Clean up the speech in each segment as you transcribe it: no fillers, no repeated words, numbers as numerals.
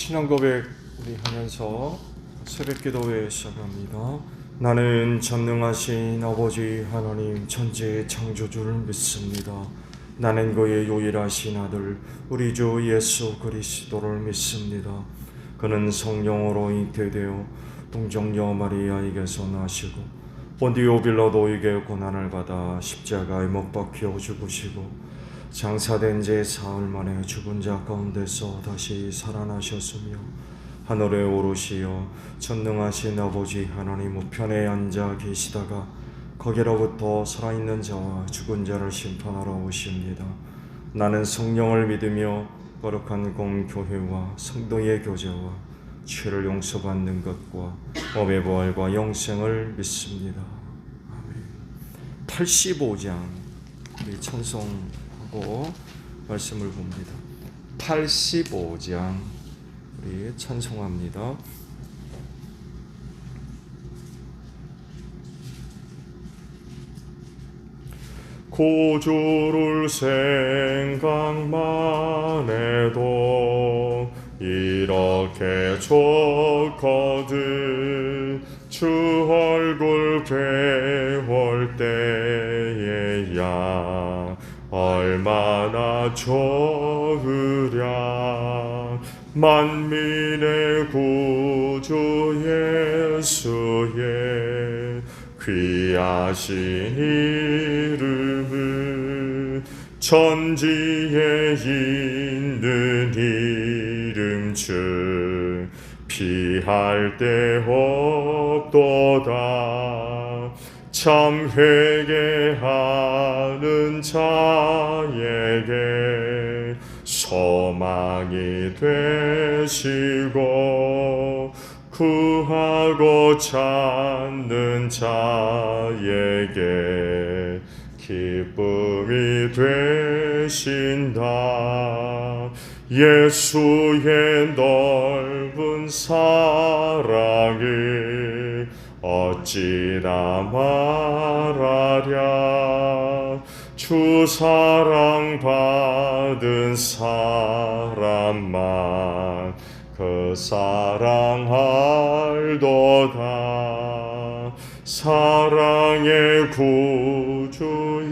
신앙고백 우리 하면서 새벽기도회 시작합니다. 나는 전능하신 아버지 하나님 천지의 창조주를 믿습니다. 나는 그의 유일하신 아들 우리 주 예수 그리스도를 믿습니다. 그는 성령으로 잉태되어 동정녀 마리아에게서 나시고 본디오 빌라도에게 고난을 받아 십자가에 못 박혀 죽으시고 장사된 지 사흘 만에 죽은 자 가운데서 다시 살아나셨으며 하늘에 오르시어 전능하신 아버지 하나님 우편에 앉아 계시다가 거기로부터 살아있는 자와 죽은 자를 심판하러 오십니다. 나는 성령을 믿으며 거룩한 공교회와 성도의 교제와 죄를 용서받는 것과 법의 부활과 영생을 믿습니다. 아멘. 85장 우리 찬송하고 말씀을 봅니다. 85장 우리 찬송합니다. 구주를 생각만 해도 이렇게 좋거든. 주 얼굴 배울 때에야 얼마나 좋으랴. 만민의 구주 예수의 귀하신 이름은 천지에 있는 이름 중 피할 데 없도다. 참 회개하는 자에게 소망이 되시고 구하고 찾는 자에게 기쁨이 되신다. 예수의 넓은 사랑을 어찌나 말하랴. 주 사랑 받은 사람만 그 사랑 알도다. 사랑의 구주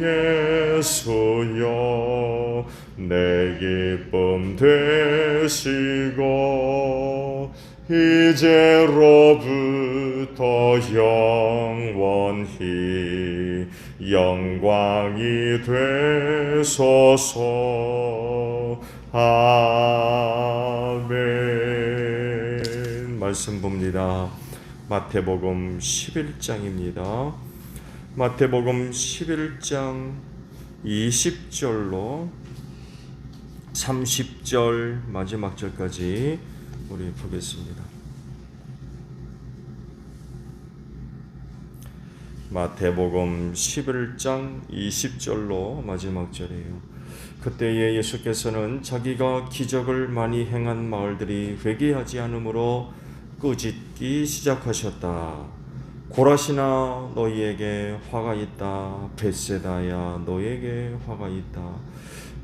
예수여 내 기쁨 되시고 이제로부터 영원히 영광이 되소서. 아멘. 말씀 봅니다. 마태복음 11장입니다. 마태복음 11장 20절로 30절 마지막 절까지 우리 보겠습니다. 마태복음 11장 20절로 마지막 절이에요. 그때에 예수께서는 자기가 기적을 많이 행한 마을들이 회개하지 않으므로 꾸짖기 시작하셨다. 고라시나 너희에게 화가 있다. 벳세다야 너희에게 화가 있다.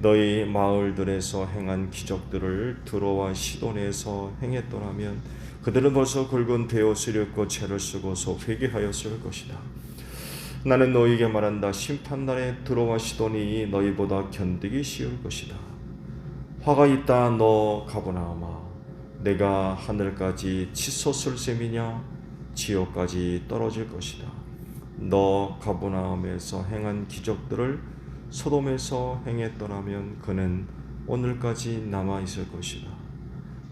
너희 마을들에서 행한 기적들을 드로와 시돈에서 행했더라면 그들은 벌써 굵은 베옷을 입고 채를 쓰고서 회개하였을 것이다. 나는 너희에게 말한다. 심판날에 드로와 시돈이 너희보다 견디기 쉬울 것이다. 화가 있다 너 가버나움아. 내가 하늘까지 치솟을 셈이냐. 지옥까지 떨어질 것이다. 너 가버나움에서 행한 기적들을 소돔에서 행했더라면 그는 오늘까지 남아 있을 것이다.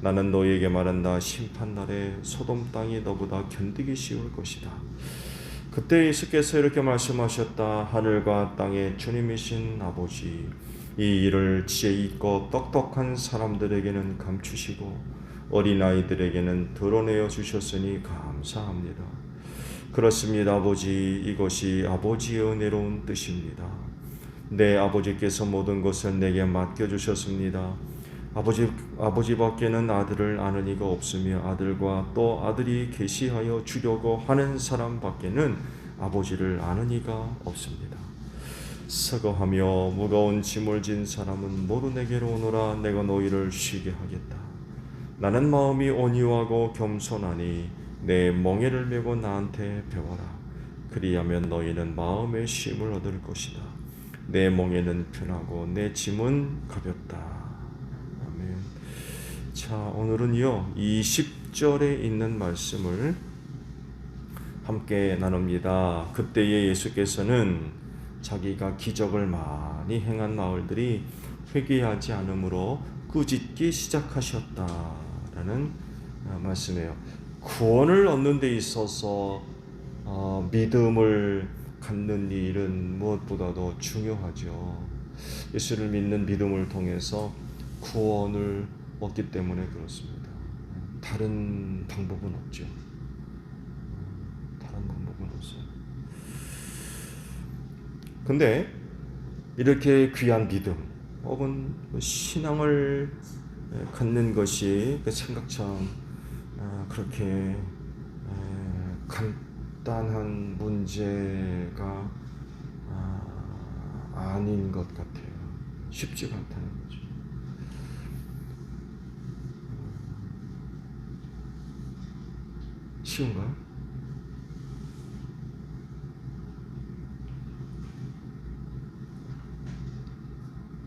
나는 너희에게 말한다. 심판날에 소돔 땅이 너보다 견디기 쉬울 것이다. 그때 예수께서 이렇게 말씀하셨다. 하늘과 땅의 주님이신 아버지, 이 일을 지혜 있고 똑똑한 사람들에게는 감추시고 어린아이들에게는 드러내어 주셨으니 감사합니다. 그렇습니다. 아버지, 이것이 아버지의 은혜로운 뜻입니다. 내 아버지께서 모든 것을 내게 맡겨주셨습니다. 아버지밖에는 아들을 아는 이가 없으며 아들과 또 아들이 계시하여 주려고 하는 사람밖에는 아버지를 아는 이가 없습니다. 서거하며 무거운 짐을 진 사람은 모두 내게로 오너라. 내가 너희를 쉬게 하겠다. 나는 마음이 온유하고 겸손하니 내 멍에를 메고 나한테 배워라. 그리하면 너희는 마음의 쉼을 얻을 것이다. 내 멍에는 편하고 내 짐은 가볍다. 아멘. 자, 오늘은요 20절에 있는 말씀을 함께 나눕니다. 그때에 예수께서는 자기가 기적을 많이 행한 마을들이 회개하지 않으므로 꾸짖기 시작하셨다라는 말씀이에요. 구원을 얻는 데 있어서 믿음을 갖는 일은 무엇보다도 중요하죠. 예수를 믿는 믿음을 통해서 구원을 얻기 때문에 그렇습니다. 다른 방법은 없죠. 다른 방법은 없어요. 근데 이렇게 귀한 믿음 혹은 신앙을 갖는 것이 생각처럼 그렇게 간단한 문제가 아닌 것 같아요. 쉽지가 않다는 거죠. 쉬운가요?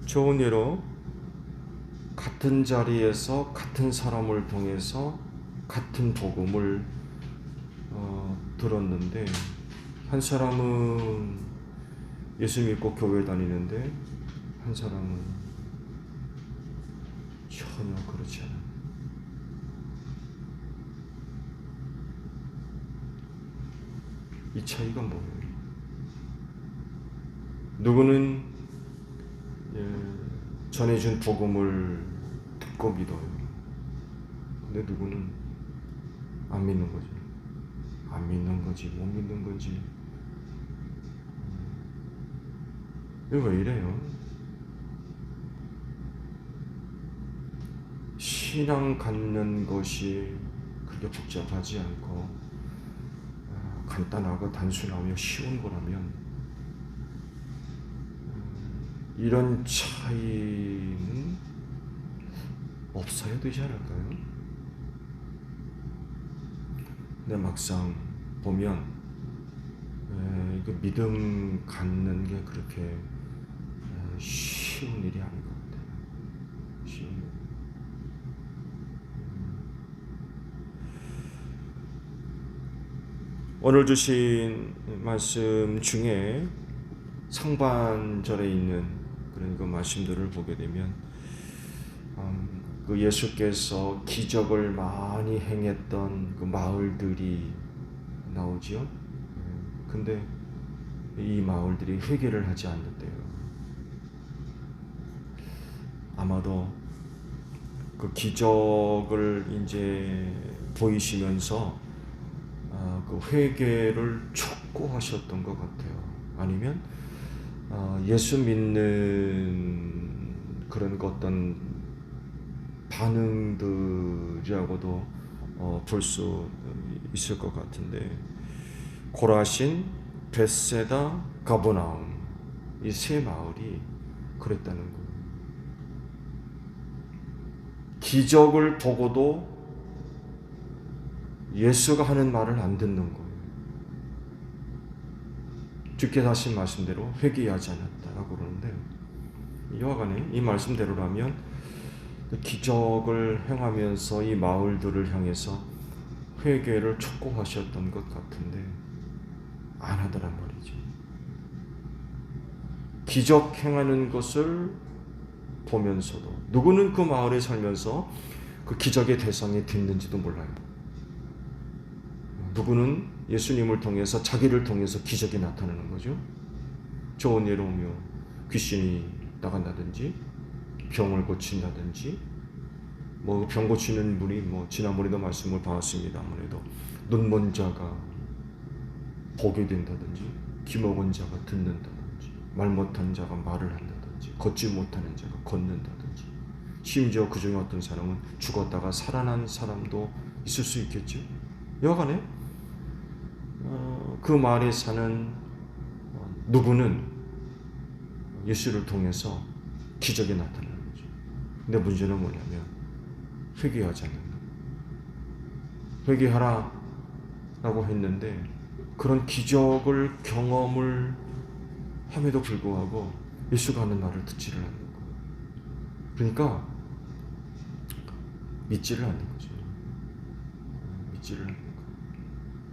좋은 예로 같은 자리에서 같은 사람을 통해서 같은 복음을 들었는데 한 사람은 예수 믿고 교회 다니는데 한 사람은 전혀 그렇지 않아요. 이 차이가 뭐예요? 누구는 전해준 복음을 듣고 믿어요. 근데 누구는 안 믿는 거지. 안 믿는 거지, 못 믿는 거지. 왜 이래요? 신앙 갖는 것이 그렇게 복잡하지 않고 간단하고 단순하며 쉬운 거라면 이런 차이는 없어야 되지 않을까요? 근데 막상 보면 믿음 갖는 게 그렇게 쉬운 일이 아닌 것 같아요. 쉬운 일. 오늘 주신 말씀 중에 상반절에 있는 그런 그 말씀들을 보게 되면 그 예수께서 기적을 많이 행했던 그 마을들이 나오지요. 근데 이 마을들이 회개를 하지 않는데요. 아마도 그 기적을 이제 보이시면서 그 회개를 촉구하셨던 것 같아요. 아니면 예수 믿는 그런 어떤 반응들이라고도 볼 수 있을 것 같은데, 고라신, 벳세다, 가버나움 이 세 마을이 그랬다는 거예요. 기적을 보고도 예수가 하는 말을 안 듣는 거예요. 주께서 하신 말씀대로 회개하지 않았다라고 그러는데, 여하간에 이 말씀대로라면 기적을 행하면서 이 마을들을 향해서 회개를 촉구하셨던 것 같은데 안 하더란 말이죠. 기적 행하는 것을 보면서도 누구는 그 마을에 살면서 그 기적의 대상이 됐는지도 몰라요. 누구는 예수님을 통해서 자기를 통해서 기적이 나타나는 거죠. 좋은 예로 오며 귀신이 나간다든지 병을 고친다든지 뭐 병 고치는 분이 뭐 지난번에도 말씀을 받았습니다. 아무래도 눈먼 자가 보게 된다든지 귀 먹은 자가 듣는다든지 말 못하는 자가 말을 한다든지 걷지 못하는 자가 걷는다든지 심지어 그 중에 어떤 사람은 죽었다가 살아난 사람도 있을 수 있겠죠. 여하간에 그 마을에 사는 누구는 예수를 통해서 기적이 나타나는 거죠. 근데 문제는 뭐냐면 회개하지 않는다. 회개하라 라고 했는데 그런 기적을 경험을 함에도 불구하고 예수가 하는 말을 듣지를 않는 거예요. 그러니까 믿지를 않는 거죠. 믿지를 않는 거예요.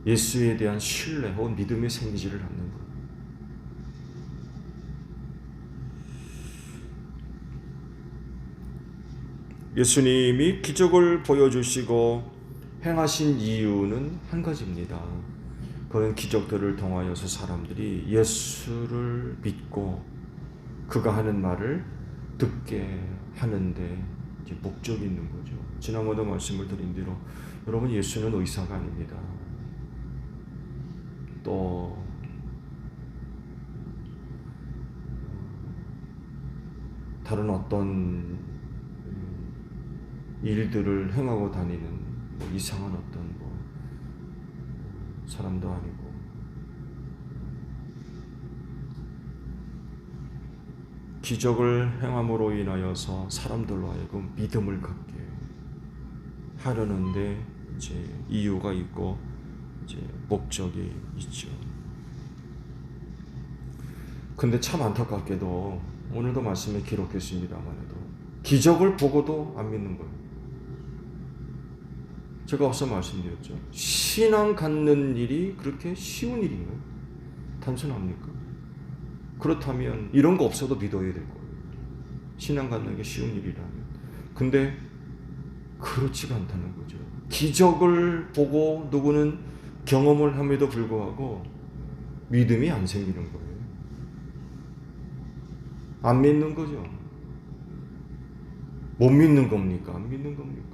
예수에 대한 신뢰 혹은 믿음이 생기지를 않는 거예요. 예수님이 기적을 보여주시고 행하신 이유는 한 가지입니다. 그런 기적들을 통하여서 사람들이 예수를 믿고 그가 하는 말을 듣게 하는데 이제 목적이 있는 거죠. 지난번에도 말씀을 드린 대로 여러분, 예수는 의사가 아닙니다. 또 다른 어떤 일들을 행하고 다니는 뭐 이상한 어떤 뭐 사람도 아니고, 기적을 행함으로 인하여서 사람들로 하여금 믿음을 갖게 하려는데 이제 이유가 있고 이제 목적이 있죠. 근데 참 안타깝게도 오늘도 말씀에 기록했습니다만도 기적을 보고도 안 믿는 거예요. 제가 앞서 말씀드렸죠. 신앙 갖는 일이 그렇게 쉬운 일인가요? 단순합니까? 그렇다면 이런 거 없어도 믿어야 될 거예요. 신앙 갖는 게 쉬운 일이라면. 근데 그렇지가 않다는 거죠. 기적을 보고 누구는 경험을 함에도 불구하고 믿음이 안 생기는 거예요. 안 믿는 거죠. 못 믿는 겁니까? 안 믿는 겁니까?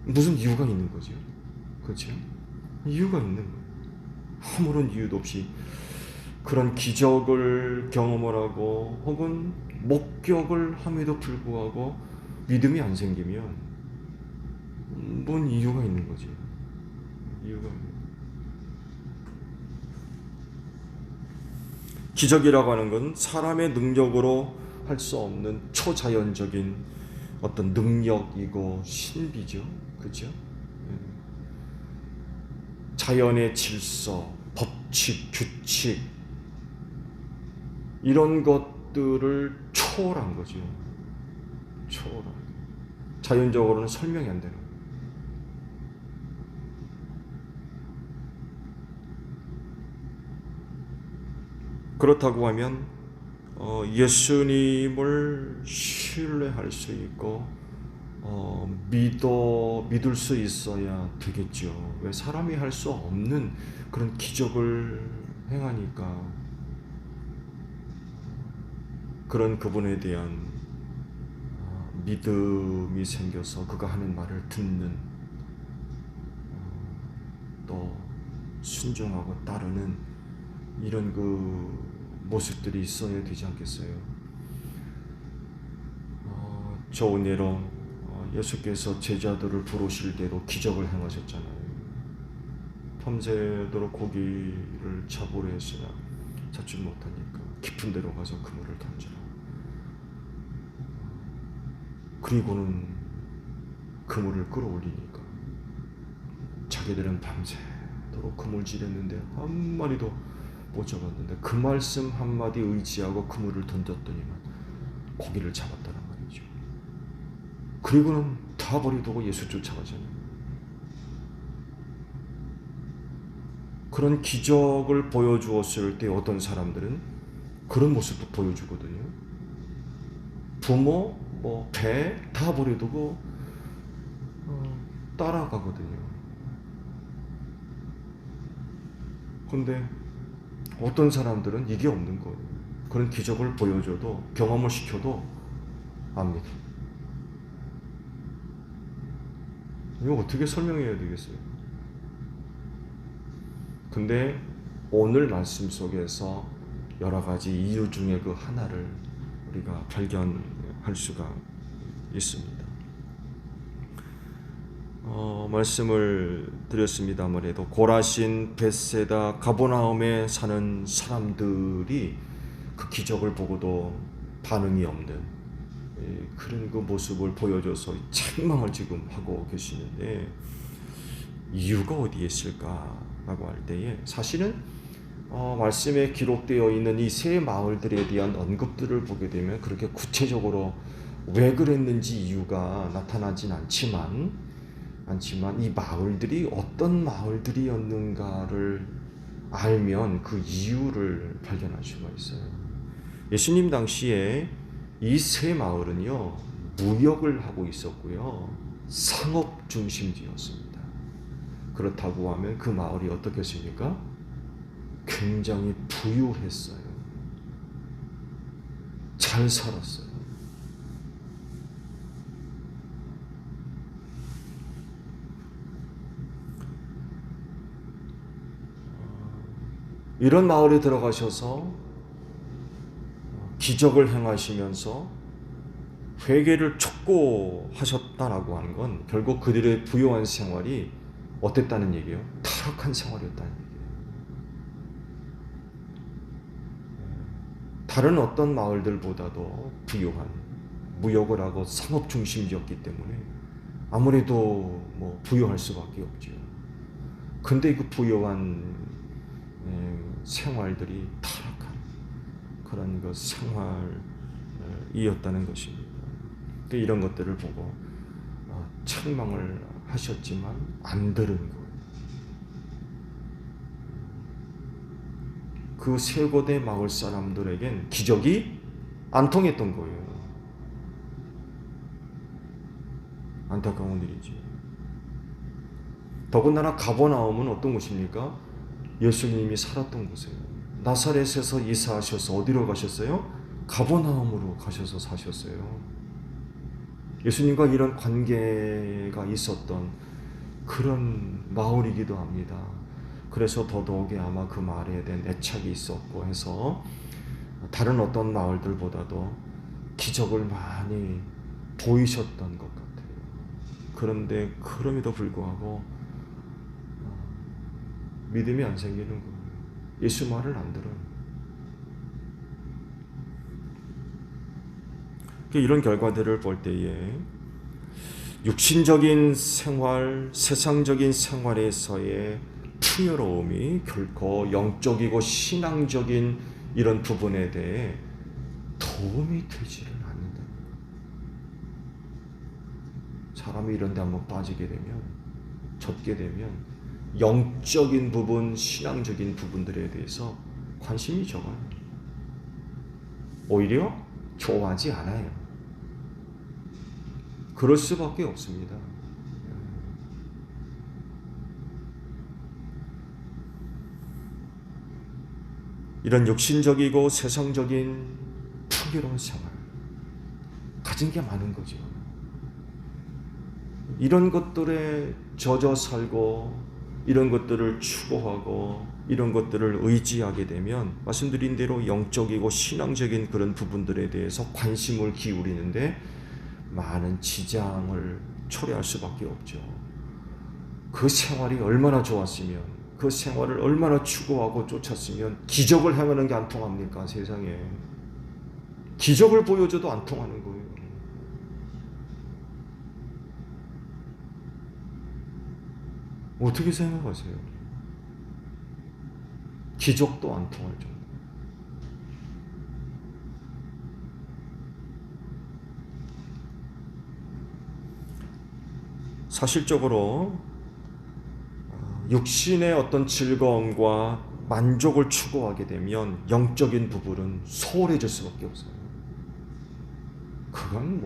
무슨 이유가 있는 거죠. 그렇죠? 이유가 있는 거예요. 아무런 이유도 없이 그런 기적을 경험을 하고 혹은 목격을 함에도 불구하고 믿음이 안 생기면 뭔 이유가 있는 거지. 이유가 있는 거예요. 기적이라고 하는 건 사람의 능력으로 할 수 없는 초자연적인 어떤 능력이고 신비죠. 그렇죠? 자연의 질서, 법칙, 규칙 이런 것들을 초월한 거죠. 초월한. 자연적으로는 설명이 안 되는 거예요. 그렇다고 하면 예수님을 신뢰할 수 있고 믿을 수 있어야 되겠죠. 왜 사람이 할 수 없는 그런 기적을 행하니까 그런 그분에 대한 믿음이 생겨서 그가 하는 말을 듣는 또 순종하고 따르는 이런 그 모습들이 있어야 되지 않겠어요? 좋은 예로 예수께서 제자들을 부르실 대로 기적을 행하셨잖아요. 밤새도록 고기를 잡으려 했으나 잡지 못하니까 깊은 데로 가서 그물을 던지라. 그리고는 그물을 끌어올리니까 자기들은 밤새도록 그물질했는데 한 마리도 못 잡았는데 그 말씀 한마디 의지하고 그물을 던졌더니만 고기를 잡았다는 말이죠. 그리고는 다 버리두고 예수 쫓아가잖아요. 그런 기적을 보여주었을 때 어떤 사람들은 그런 모습도 보여주거든요. 부모, 배 다 버려두고 따라가거든요. 근데 어떤 사람들은 이게 없는 거예요. 그런 기적을 보여줘도 경험을 시켜도 안 믿어. 이거 어떻게 설명해야 되겠어요? 근데 오늘 말씀 속에서 여러 가지 이유 중에 그 하나를 우리가 발견할 수가 있습니다. 말씀을 드렸습니다만 고라신, 벳세다, 가버나움에 사는 사람들이 그 기적을 보고도 반응이 없는 그런 그 모습을 보여줘서 책망을 지금 하고 계시는데, 이유가 어디에 있을까라고 할 때에 사실은 말씀에 기록되어 있는 이 세 마을들에 대한 언급들을 보게 되면 그렇게 구체적으로 왜 그랬는지 이유가 나타나진 않지만 이 마을들이 어떤 마을들이었는가를 알면 그 이유를 발견할 수가 있어요. 예수님 당시에 이 세 마을은요, 무역을 하고 있었고요, 상업 중심지였습니다. 그렇다고 하면 그 마을이 어떻겠습니까? 굉장히 부유했어요. 잘 살았어요. 이런 마을에 들어가셔서 기적을 행하시면서 회개를 촉구하셨다라고 하는 건 결국 그들의 부유한 생활이 어땠다는 얘기예요? 타락한 생활이었다는 얘기예요. 다른 어떤 마을들보다도 부유한, 무역을 하고 상업 중심지였기 때문에 아무래도 부유할 수밖에 없죠. 근데 그 부유한 생활들이 타락한 그런 그 생활이었다는 것입니다. 이런 것들을 보고 책망을 하셨지만 안 들은 거예요. 그 세 곳의 마을 사람들에겐 기적이 안 통했던 거예요. 안타까운 일이지. 더군다나 가버나움은 어떤 곳입니까? 예수님이 살았던 곳이에요. 나사렛에서 이사하셔서 어디로 가셨어요? 가버나움으로 가셔서 사셨어요. 예수님과 이런 관계가 있었던 그런 마을이기도 합니다. 그래서 더더욱이 아마 그 마을에 대한 애착이 있었고 해서 다른 어떤 마을들보다도 기적을 많이 보이셨던 것 같아요. 그런데 그럼에도 불구하고 믿음이 안 생기는 거예요. 예수 말을 안 들어요. 이런 결과들을 볼 때에 육신적인 생활, 세상적인 생활에서의 풍요로움이 결코 영적이고 신앙적인 이런 부분에 대해 도움이 되지를 않는다. 사람이 이런 데 한번 빠지게 되면, 젖게 되면 영적인 부분, 신앙적인 부분들에 대해서 관심이 적어요. 오히려 좋아하지 않아요. 그럴 수밖에 없습니다. 이런 육신적이고 세상적인 풍요로운 생활 가진 게 많은 거죠. 이런 것들에 젖어 살고 이런 것들을 추구하고 이런 것들을 의지하게 되면 말씀드린 대로 영적이고 신앙적인 그런 부분들에 대해서 관심을 기울이는데 많은 지장을 초래할 수밖에 없죠. 그 생활이 얼마나 좋았으면, 그 생활을 얼마나 추구하고 쫓았으면 기적을 행하는 게 안 통합니까? 세상에 기적을 보여줘도 안 통하는 거예요. 어떻게 생각하세요? 기적도 안 통할 정도. 사실적으로 육신의 어떤 즐거움과 만족을 추구하게 되면 영적인 부분은 소홀해질 수밖에 없어요. 그건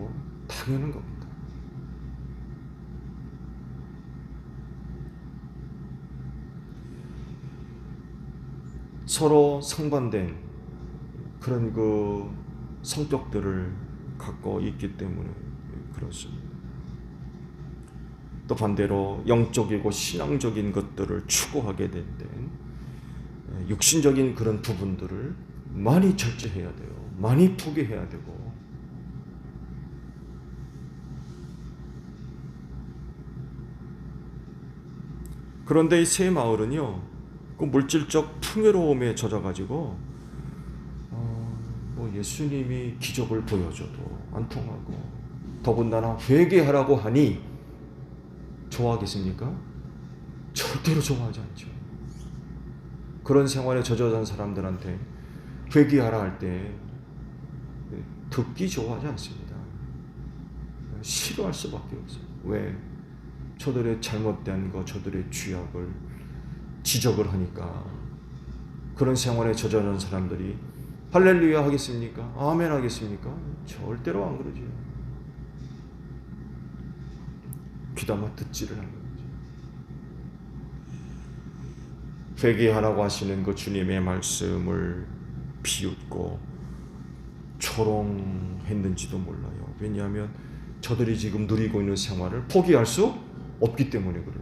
당연한 겁니다. 서로 상반된 그런 그 성격들을 갖고 있기 때문에 그렇습니다. 또 반대로 영적이고 신앙적인 것들을 추구하게 될 때 육신적인 그런 부분들을 많이 절제해야 돼요. 많이 포기해야 되고, 그런데 이 세 마을은요, 그 물질적 풍요로움에 젖어가지고 예수님이 기적을 보여줘도 안 통하고 더군다나 회개하라고 하니 좋아하겠습니까? 절대로 좋아하지 않죠. 그런 생활에 젖어든 사람들한테 회개하라 할 때 듣기 좋아하지 않습니다. 싫어할 수밖에 없어요. 왜? 저들의 잘못된 거, 저들의 죄악을 지적을 하니까. 그런 생활에 젖어든 사람들이 할렐루야 하겠습니까? 아멘 하겠습니까? 절대로 안 그러죠. 귀담아 듣지를 않는 거죠. 회개하라고 하시는 그 주님의 말씀을 비웃고 조롱했는지도 몰라요. 왜냐하면 저들이 지금 누리고 있는 생활을 포기할 수 없기 때문에 그래요.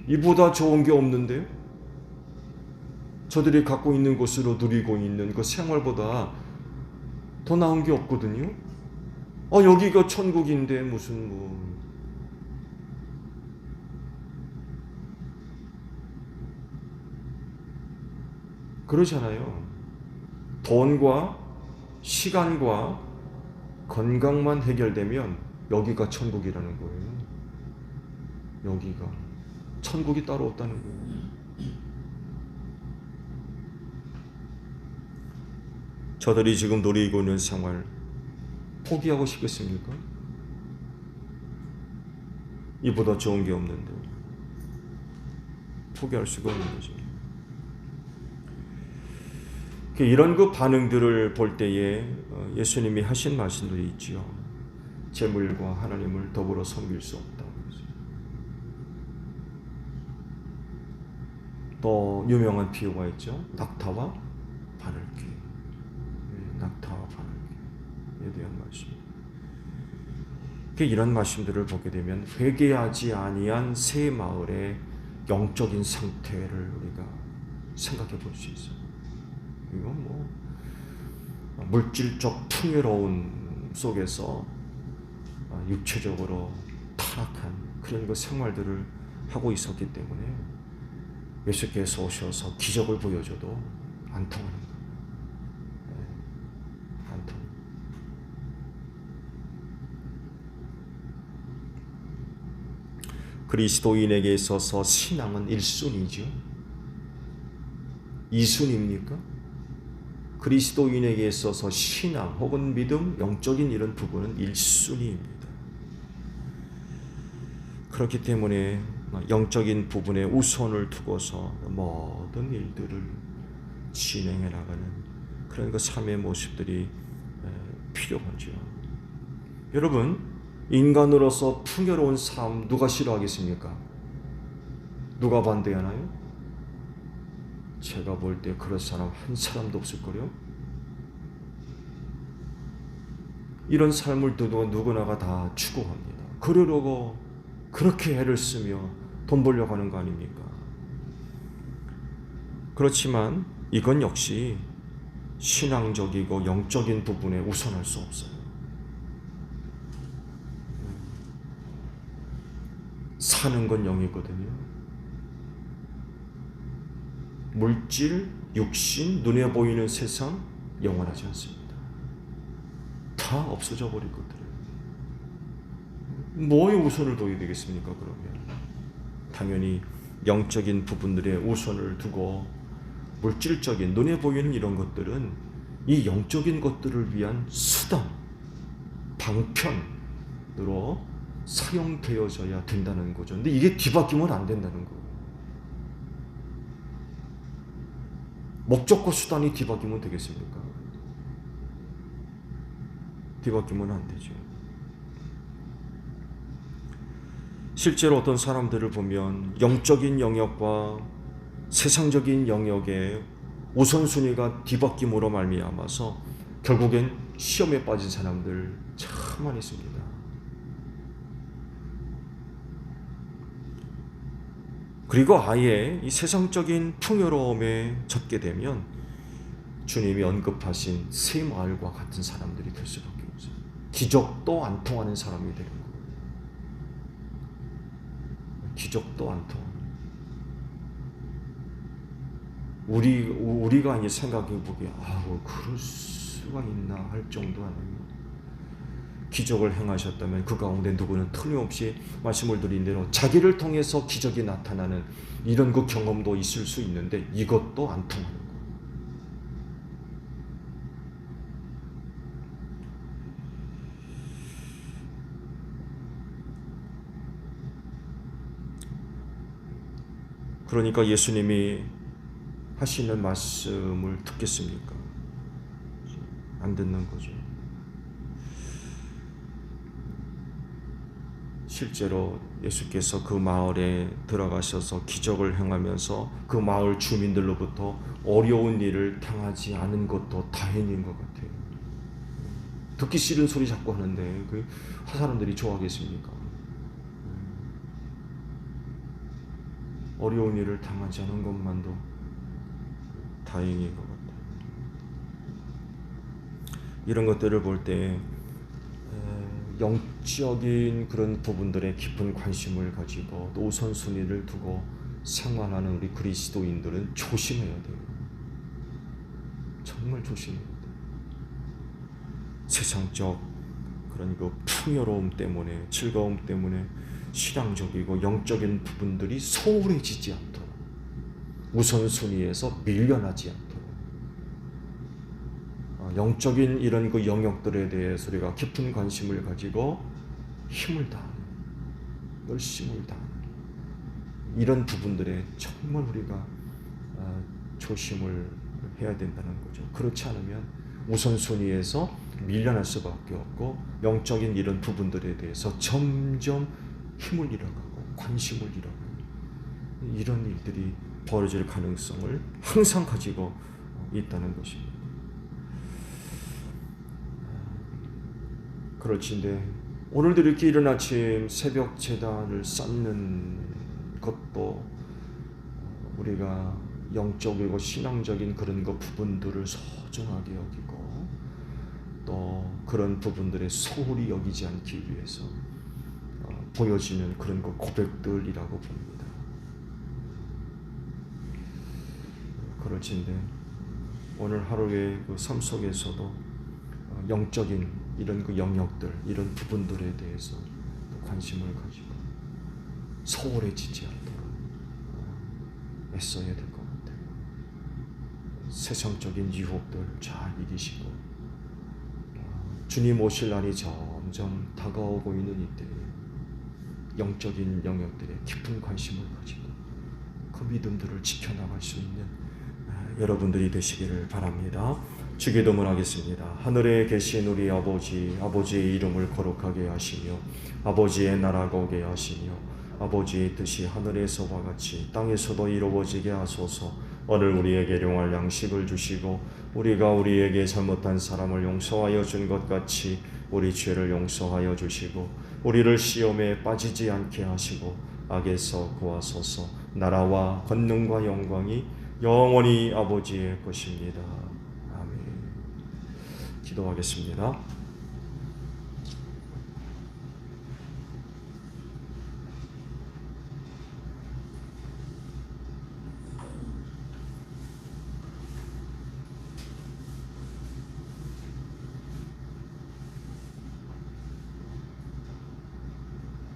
이보다 좋은 게 없는데요. 저들이 갖고 있는 것으로 누리고 있는 그 생활보다 더 나은 게 없거든요. 여기가 천국인데 무슨 그러잖아요. 돈과 시간과 건강만 해결되면 여기가 천국이라는 거예요. 여기가 천국이 따로 없다는 거예요. 저들이 지금 누리고 있는 생활 포기하고 싶겠습니까? 이보다 좋은 게 없는데 포기할 수가 없는 거죠. 이런 그 반응들을 볼 때에 예수님이 하신 말씀도 있지요. 재물과 하나님을 더불어 섬길 수 없다. 또 유명한 비유가 있죠. 낙타와 바늘귀. 낙타와 바늘귀에 대한 말씀. 이런 말씀들을 보게 되면 회개하지 아니한 새 마을의 영적인 상태를 우리가 생각해 볼 수 있어요. 이건 물질적 풍요로움 속에서 육체적으로 타락한 그런 그 생활들을 하고 있었기 때문에 예수께서 오셔서 기적을 보여줘도 안 통하는 거예요. 안 통. 그리스도인에게 있어서 신앙은 1순위죠. 2순위입니까? 그리스도인에게 있어서 신앙 혹은 믿음, 영적인 이런 부분은 1순위입니다. 그렇기 때문에 영적인 부분에 우선을 두고서 모든 일들을 진행해 나가는 그런 그 삶의 모습들이 필요하죠. 여러분, 인간으로서 풍요로운 삶 누가 싫어하겠습니까? 누가 반대하나요? 제가 볼 때 그런 사람 한 사람도 없을 거요. 이런 삶을 누구나가 다 추구합니다. 그러려고 그렇게 애를 쓰며 돈 벌려고 하는 거 아닙니까? 그렇지만 이건 역시 신앙적이고 영적인 부분에 우선할 수 없어요. 사는 건 영이거든요. 물질, 육신, 눈에 보이는 세상 영원하지 않습니다. 다 없어져 버릴 것들을 뭐에 우선을 둬야 되겠습니까? 그러면 당연히 영적인 부분들에 우선을 두고 물질적인 눈에 보이는 이런 것들은 이 영적인 것들을 위한 수단, 방편으로 사용되어져야 된다는 거죠. 근데 이게 뒤바뀌면 안 된다는 거예요. 목적과 수단이 뒤바뀌면 되겠습니까? 뒤바뀌면 안 되죠. 실제로 어떤 사람들을 보면 영적인 영역과 세상적인 영역의 우선순위가 뒤바뀜으로 말미암아서 결국엔 시험에 빠진 사람들 참 많이 있습니다. 그리고 아예 이 세상적인 풍요로움에 젖게 되면 주님이 언급하신 새 마을과 같은 사람들이 될 수밖에 없어요. 기적도 안 통하는 사람이 되는 거예요. 기적도 안 통하는. 우리가 이제 생각해 보기에 그럴 수 수가 있나 할 정도 아니에요. 기적을 행하셨다면 그 가운데 누구는 틀림없이 말씀을 드린 대로 자기를 통해서 기적이 나타나는 이런 그 경험도 있을 수 있는데 이것도 안 통하는 거예요. 그러니까 예수님이 하시는 말씀을 듣겠습니까? 안 듣는 거죠. 실제로 예수께서 그 마을에 들어가셔서 기적을 행하면서 그 마을 주민들로부터 어려운 일을 당하지 않은 것도 다행인 것 같아요. 듣기 싫은 소리 자꾸 하는데 그 사람들이 좋아하겠습니까? 어려운 일을 당하지 않은 것만도 다행인 것 같아요. 이런 것들을 볼 때 영적인 그런 부분들에 깊은 관심을 가지고 또 우선순위를 두고 생활하는 우리 그리스도인들은 조심해야 돼요. 정말 조심해야 돼요. 세상적 그런 그 풍요로움 때문에, 즐거움 때문에 신앙적이고 영적인 부분들이 소홀해지지 않도록, 우선순위에서 밀려나지 않도록, 영적인 이런 그 영역들에 대해서 우리가 깊은 관심을 가지고 힘을 다하는, 열심을 다하는 이런 부분들에 정말 우리가 조심을 해야 된다는 거죠. 그렇지 않으면 우선순위에서 밀려날 수밖에 없고 영적인 이런 부분들에 대해서 점점 힘을 잃어가고 관심을 잃어가고 이런 일들이 벌어질 가능성을 항상 가지고 있다는 것입니다. 그렇지인데 오늘도 이렇게 이른 아침 새벽 제단을 쌓는 것도 우리가 영적이고 신앙적인 그런 것 부분들을 소중하게 여기고 또 그런 부분들에 소홀히 여기지 않기 위해서 보여지는 그런 것 고백들이라고 봅니다. 그렇지인데 오늘 하루의 그 삶 속에서도 영적인 이런 그 영역들, 이런 부분들에 대해서 관심을 가지고 소홀해지지 않도록 애써야 될 것 같아요. 세상적인 유혹들 잘 이기시고 주님 오실 날이 점점 다가오고 있는 이때에 영적인 영역들에 깊은 관심을 가지고 그 믿음들을 지켜나갈 수 있는 여러분들이 되시기를 바랍니다. 주기도문 하겠습니다. 하늘에 계신 우리 아버지, 아버지의 이름을 거룩하게 하시며 아버지의 나라가 오게 하시며 아버지의 뜻이 하늘에서와 같이 땅에서도 이루어지게 하소서. 오늘 우리에게 일용할 양식을 주시고 우리가 우리에게 잘못한 사람을 용서하여 준 것 같이 우리 죄를 용서하여 주시고 우리를 시험에 빠지지 않게 하시고 악에서 구하소서. 나라와 권능과 영광이 영원히 아버지의 것입니다. 기도하겠습니다.